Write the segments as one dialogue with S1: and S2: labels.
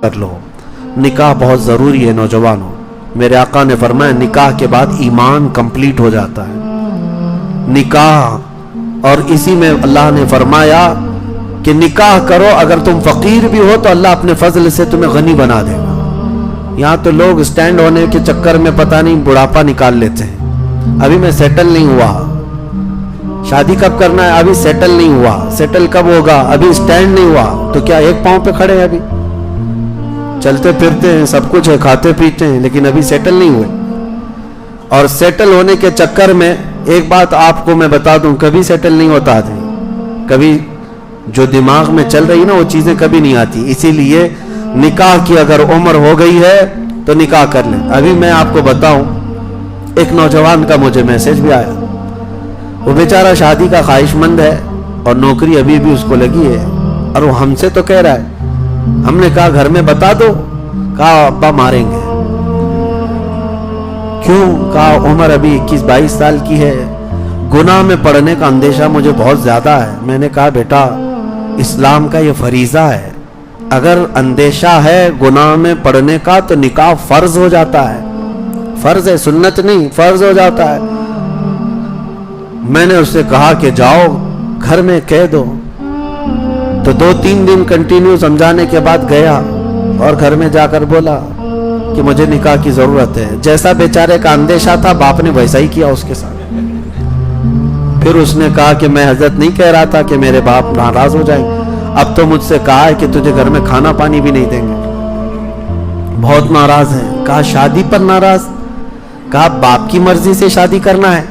S1: کر لو۔ نکاح بہت ضروری ہے نوجوانوں۔ میرے آقا نے فرمایا نکاح کے بعد ایمان کمپلیٹ ہو جاتا ہے۔ نکاح، اور اسی میں اللہ نے فرمایا کہ نکاح کرو، اگر تم فقیر بھی ہو تو اللہ اپنے فضل سے تمہیں غنی بنا دے گا۔ یہاں تو لوگ سٹینڈ ہونے کے چکر میں پتہ نہیں بڑھاپا نکال لیتے ہیں۔ ابھی میں سیٹل نہیں ہوا، شادی کب کرنا ہے؟ ابھی سیٹل نہیں ہوا، سیٹل کب ہوگا؟ ابھی سٹینڈ نہیں ہوا، تو کیا ایک پاؤں پہ کھڑے ہیں؟ ابھی چلتے پھرتے ہیں، سب کچھ ہے، کھاتے پیتے ہیں، لیکن ابھی سیٹل نہیں ہوئے۔ اور سیٹل ہونے کے چکر میں ایک بات آپ کو میں بتا دوں، کبھی سیٹل نہیں ہوتا آدمی، کبھی جو دماغ میں چل رہی نا وہ چیزیں کبھی نہیں آتی۔ اسی لیے نکاح کی اگر عمر ہو گئی ہے تو نکاح کر لیں۔ ابھی میں آپ کو بتاؤں، ایک نوجوان کا مجھے میسج بھی آیا، وہ بیچارہ شادی کا خواہش مند ہے اور نوکری ابھی بھی اس کو لگی ہے، اور وہ ہم سے تو کہہ رہا ہے، ہم نے کہا گھر میں بتا دو، کہا ابا ماریں گے۔ کیوں؟ کہا عمر ابھی 21-22 سال کی ہے، گناہ میں پڑنے کا اندیشہ مجھے بہت زیادہ ہے۔ میں نے کہا بیٹا اسلام کا یہ فریضہ ہے، اگر اندیشہ ہے گناہ میں پڑنے کا تو نکاح فرض ہو جاتا ہے، فرض ہے، سنت نہیں، فرض ہو جاتا ہے۔ میں نے اس سے کہا کہ جاؤ گھر میں کہہ دو، تو 2-3 دن کنٹینیو سمجھانے کے بعد گیا اور گھر میں جا کر بولا کہ مجھے نکاح کی ضرورت ہے۔ جیسا بیچارے کا اندیشہ تھا باپ نے ویسا ہی کیا اس کے ساتھ۔ پھر اس نے کہا کہ میں حضرت نہیں کہہ رہا تھا کہ میرے باپ ناراض ہو جائیں، اب تو مجھ سے کہا ہے کہ تجھے گھر میں کھانا پانی بھی نہیں دیں گے، بہت ناراض ہیں۔ کہا شادی پر ناراض؟ کہا باپ کی مرضی سے شادی کرنا ہے،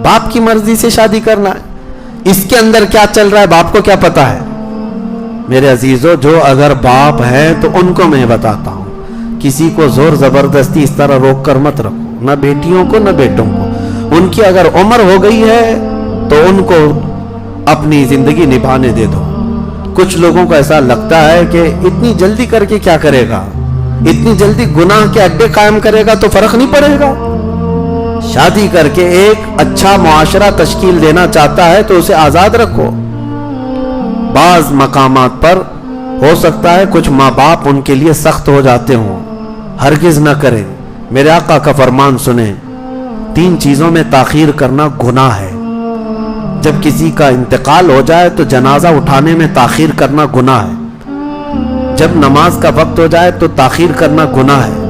S1: باپ کی مرضی سے شادی کرنا ہے، اس کے اندر کیا چل رہا ہے باپ کو کیا پتا ہے؟ میرے عزیزو، جو اگر باپ ہیں تو ان کو میں بتاتا ہوں، کسی کو زور زبردستی اس طرح روک کر مت رکھو، نہ بیٹیوں کو نہ بیٹوں کو۔ ان کی اگر عمر ہو گئی ہے تو ان کو اپنی زندگی نبھانے دے دو۔ کچھ لوگوں کو ایسا لگتا ہے کہ اتنی جلدی کر کے کیا کرے گا، اتنی جلدی گناہ کے اڈے قائم کرے گا تو فرق نہیں پڑے گا۔ شادی کر کے ایک اچھا معاشرہ تشکیل دینا چاہتا ہے تو اسے آزاد رکھو۔ بعض مقامات پر ہو سکتا ہے کچھ ماں باپ ان کے لیے سخت ہو جاتے ہوں، ہرگز نہ کریں۔ میرے آقا کا فرمان سنیں، 3 چیزوں میں تاخیر کرنا گناہ ہے۔ جب کسی کا انتقال ہو جائے تو جنازہ اٹھانے میں تاخیر کرنا گناہ ہے، جب نماز کا وقت ہو جائے تو تاخیر کرنا گناہ ہے،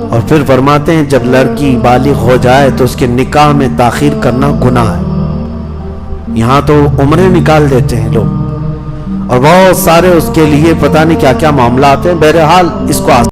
S1: اور پھر فرماتے ہیں جب لڑکی بالغ ہو جائے تو اس کے نکاح میں تاخیر کرنا گناہ ہے۔ یہاں تو عمریں نکال دیتے ہیں لوگ، اور بہت سارے اس کے لیے پتہ نہیں کیا کیا معاملات ہیں۔ بہرحال اس کو